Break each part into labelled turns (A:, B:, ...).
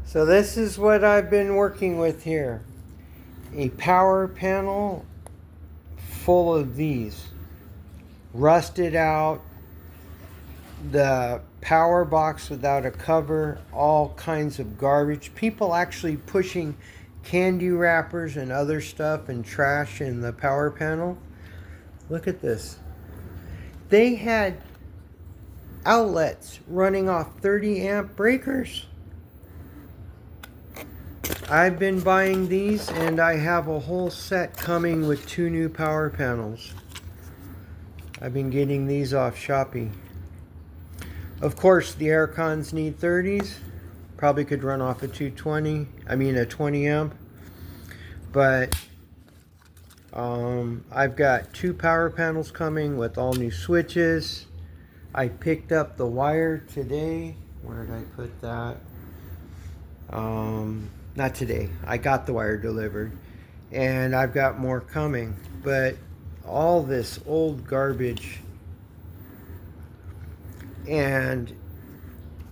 A: So this is what I've been working with here. A power panel full of these. Rusted out, the power box without a cover, all kinds of garbage. People actually pushing candy wrappers and other stuff and trash in the power panel. Look at this. They had outlets running off 30 amp breakers. I've been buying these and I have a whole set coming with 2 new power panels. I've been getting these off Shopee. Of course, the air cons need 30s. Probably could run off a 220, a 20 amp. But I've got 2 power panels coming with all new switches. I picked up the wire today. Where did I put that? Not today. I got the wire delivered. And I've got more coming. But all this old garbage. And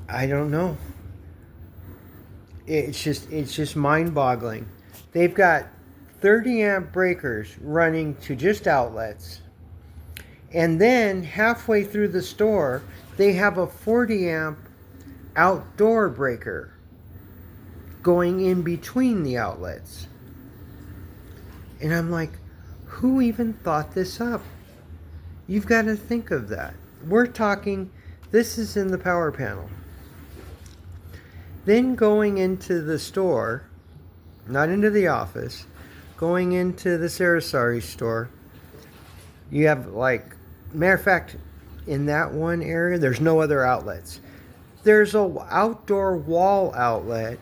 A: I don't know. It's just mind-boggling. They've got 30 amp breakers running to just outlets. And then halfway through the store, they have a 40 amp outdoor breaker going in between the outlets. And I'm like, who even thought this up? You've got to think of that. We're talking, this is in the power panel. Then going into the store, not into the office, going into the Sarasari store, you have matter of fact, in that one area, there's no other outlets. There's a outdoor wall outlet,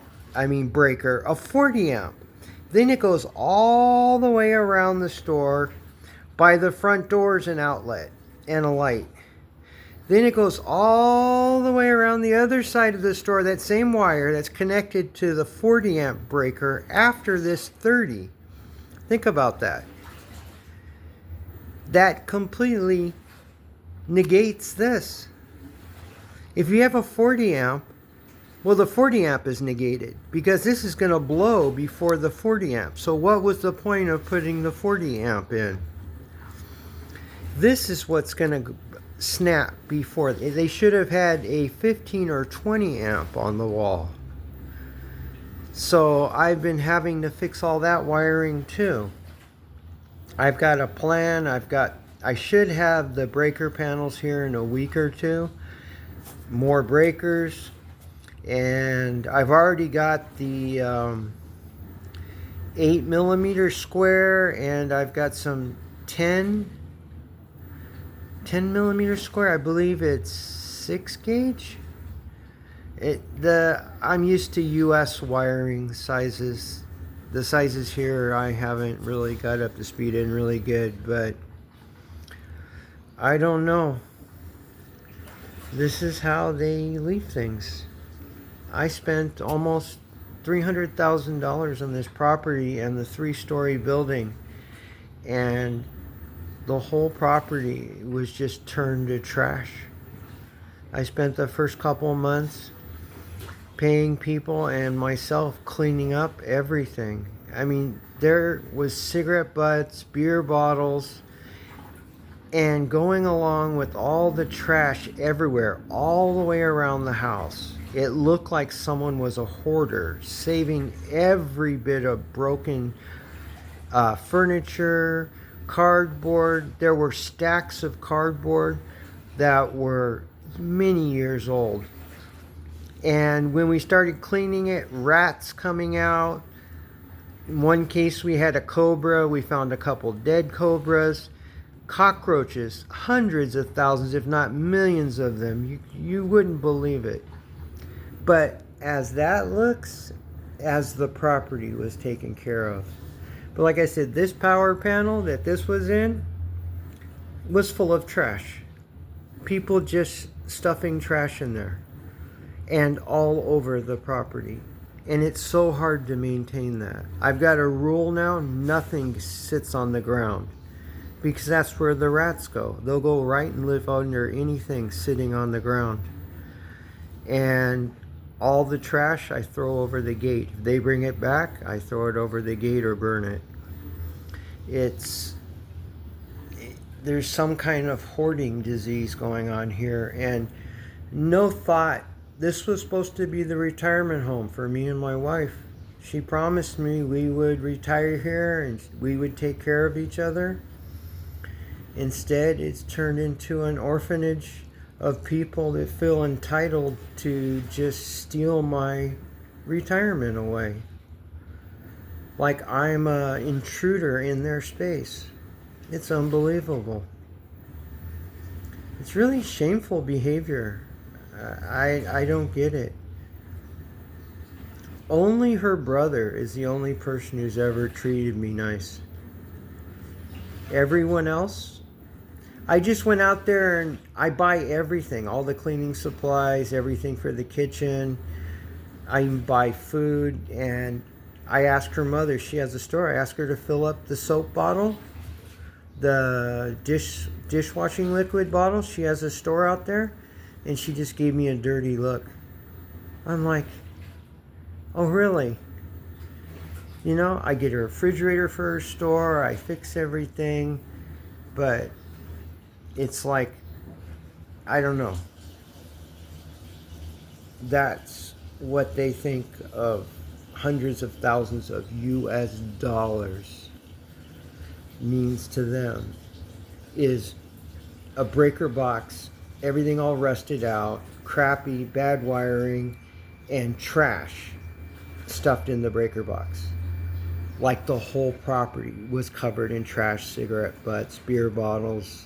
A: breaker, a 40 amp. Then it goes all the way around the store. By the front doors, an outlet and a light. Then it goes all the way around the other side of the store, that same wire that's connected to the 40 amp breaker after this 30. Think about that. That completely negates this. If you have a 40 amp, well, the 40 amp is negated because this is going to blow before the 40 amp. So what was the point of putting the 40 amp in? This is what's going to snap before. They should have had a 15 or 20 amp on the wall. So I've been having to fix all that wiring too. I've got a plan. I should have the breaker panels here in a week or two. More breakers. And I've already got the 8mm square, and I've got some 10mm square. I believe it's 6 gauge. I'm used to US wiring sizes. The sizes here I haven't really got up to speed in really good, but I don't know. This is how they leave things. I spent almost $300,000 on this property and the 3-story building, and the whole property was just turned to trash. I spent the first couple of months paying people and myself cleaning up everything. There was cigarette butts, beer bottles, and going along with all the trash everywhere, all the way around the house. It looked like someone was a hoarder, saving every bit of broken furniture, cardboard. There were stacks of cardboard that were many years old. And when we started cleaning it, rats coming out. In one case, we had a cobra. We found a couple dead cobras. Cockroaches, hundreds of thousands, if not millions of them. You wouldn't believe it. But as that looks, as the property was taken care of. But like I said, this power panel that this was in was full of trash. People just stuffing trash in there. And all over the property. And it's so hard to maintain that. I've got a rule now, nothing sits on the ground. Because that's where the rats go. They'll go right and live under anything sitting on the ground. And All the trash I throw over the gate. If they bring it back, I throw it over the gate or burn it. There's some kind of hoarding disease going on here, and no thought. This was supposed to be the retirement home for me and my wife. She promised me we would retire here and we would take care of each other. Instead, it's turned into an orphanage of people that feel entitled to just steal my retirement away. Like I'm an intruder in their space. It's unbelievable. It's really shameful behavior. I don't get it. Only her brother is the only person who's ever treated me nice. Everyone else, I just went out there and I buy everything, all the cleaning supplies, everything for the kitchen. I buy food, and I asked her mother, she has a store, I asked her to fill up the soap bottle, the dishwashing liquid bottle. She has a store out there, and she just gave me a dirty look. I'm like, oh really? You know, I get a refrigerator for her store, I fix everything, but it's like, I don't know. That's what they think of hundreds of thousands of US dollars means to them, is a breaker box, everything all rusted out, crappy, bad wiring, and trash stuffed in the breaker box. Like the whole property was covered in trash, cigarette butts, beer bottles,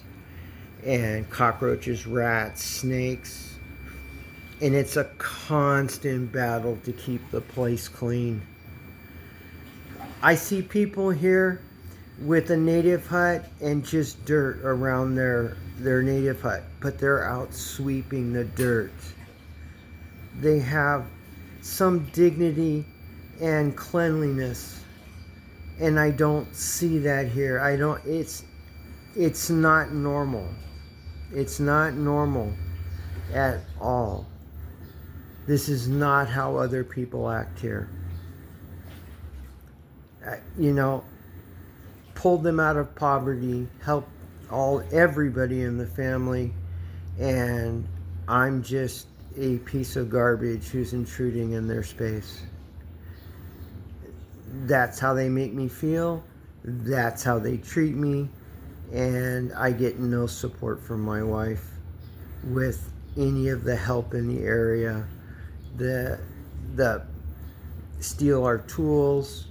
A: and cockroaches, rats, snakes. And it's a constant battle to keep the place clean. I see people here with a native hut and just dirt around their native hut, but they're out sweeping the dirt. They have some dignity and cleanliness, and I don't see that here. It's not normal. It's not normal at all. This is not how other people act here. You know, pulled them out of poverty, helped everybody in the family, and I'm just a piece of garbage who's intruding in their space. That's how they make me feel. That's how they treat me. And I get no support from my wife with any of the help in the area. The steal our tools.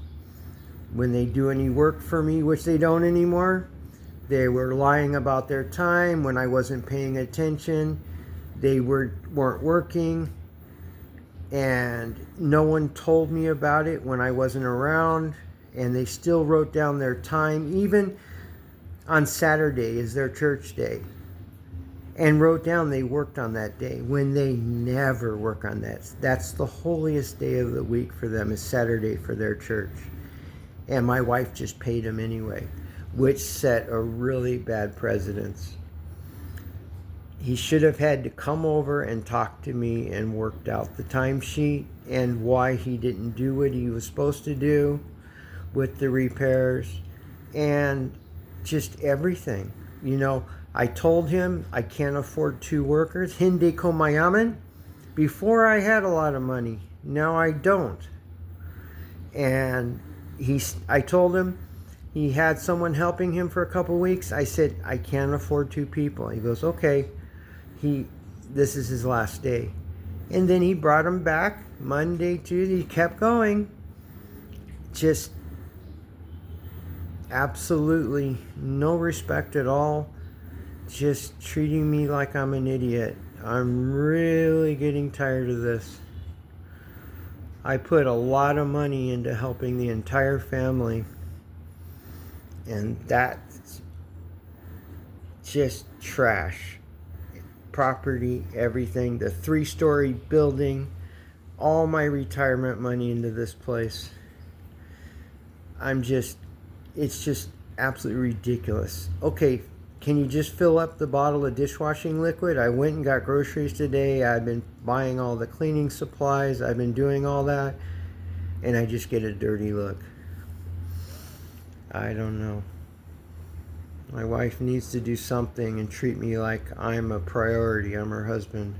A: When they do any work for me, which they don't anymore, they were lying about their time when I wasn't paying attention. They weren't working, and no one told me about it when I wasn't around, and they still wrote down their time, even on Saturday is their church day, and wrote down they worked on that day when they never work on that. That's the holiest day of the week for them, is Saturday for their church. And my wife just paid them anyway, which set a really bad precedence. He should have had to come over and talk to me and worked out the timesheet and why he didn't do what he was supposed to do with the repairs and just everything. You know, I told him I can't afford 2 workers. Hindi ko mayaman. Before I had a lot of money. Now I don't. And I told him he had someone helping him for a couple weeks. I said, I can't afford 2 people. He goes, okay. This is his last day. And then he brought him back Monday, Tuesday. He kept going. Just absolutely no respect at all. Just treating me like I'm an idiot. I'm really getting tired of this. I put a lot of money into helping the entire family, and that's just trash. Property, everything, the 3-story building, all my retirement money into this place. It's just absolutely ridiculous. Okay, can you just fill up the bottle of dishwashing liquid? I went and got groceries today. I've been buying all the cleaning supplies. I've been doing all that. And I just get a dirty look. I don't know. My wife needs to do something and treat me like I'm a priority. I'm her husband.